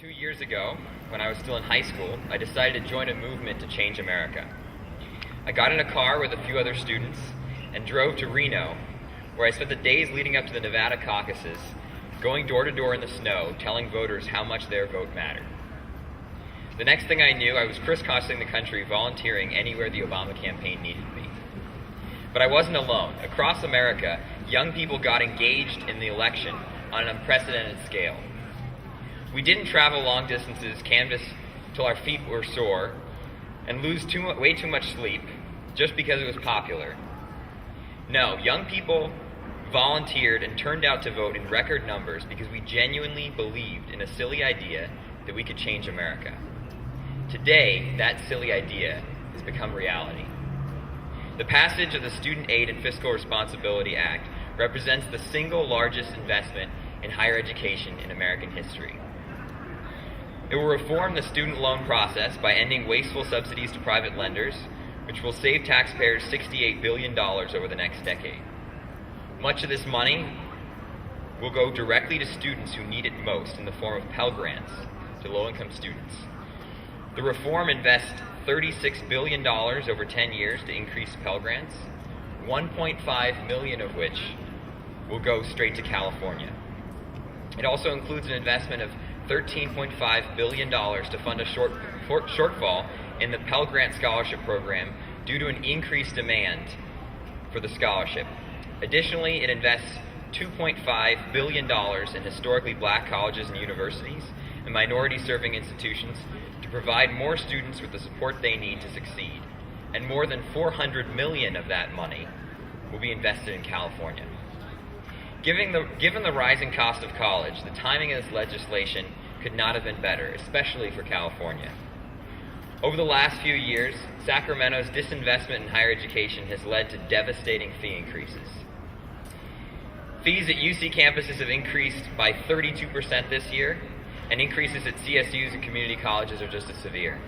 2 years ago, when I was still in high school, I decided to join a movement to change America. I got in a car with a few other students and drove to Reno, where I spent the days leading up to the Nevada caucuses, going door to door in the snow, telling voters how much their vote mattered. The next thing I knew, I was crisscrossing the country volunteering anywhere the Obama campaign needed me. But I wasn't alone. Across America, young people got engaged in the election on an unprecedented scale. We didn't travel long distances, canvass till our feet were sore, and lose way too much sleep just because it was popular. No, young people volunteered and turned out to vote in record numbers because we genuinely believed in a silly idea that we could change America. Today, that silly idea has become reality. The passage of the Student Aid and Fiscal Responsibility Act represents the single largest investment in higher education in American history. It will reform the student loan process by ending wasteful subsidies to private lenders, which will save taxpayers $68 billion over the next decade. Much of this money will go directly to students who need it most in the form of Pell Grants to low-income students. The reform invests $36 billion over 10 years to increase Pell Grants, 1.5 million of which will go straight to California. It also includes an investment of $13.5 billion to fund a shortfall in the Pell Grant Scholarship Program due to an increased demand for the scholarship. Additionally, it invests $2.5 billion in historically black colleges and universities and minority-serving institutions to provide more students with the support they need to succeed. And more than $400 million of that money will be invested in California. Given the rising cost of college, the timing of this legislation could not have been better, especially for California. Over the last few years, Sacramento's disinvestment in higher education has led to devastating fee increases. Fees at UC campuses have increased by 32% this year, and increases at CSUs and community colleges are just as severe.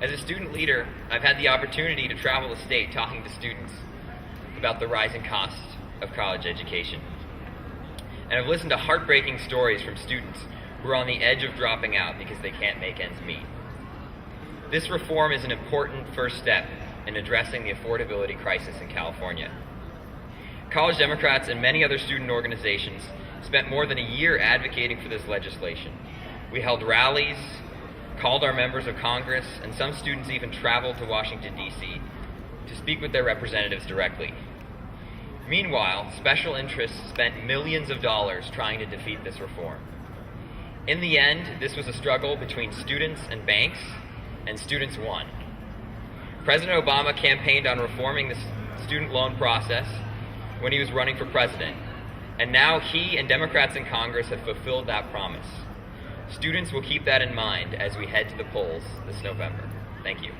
As a student leader, I've had the opportunity to travel the state talking to students about the rising cost of college education. And I've listened to heartbreaking stories from students who are on the edge of dropping out because they can't make ends meet. This reform is an important first step in addressing the affordability crisis in California. College Democrats and many other student organizations spent more than a year advocating for this legislation. We held rallies, called our members of Congress, and some students even traveled to Washington, D.C. to speak with their representatives directly. Meanwhile, special interests spent millions of dollars trying to defeat this reform. In the end, this was a struggle between students and banks, and students won. President Obama campaigned on reforming the student loan process when he was running for president, and now he and Democrats in Congress have fulfilled that promise. Students will keep that in mind as we head to the polls this November. Thank you.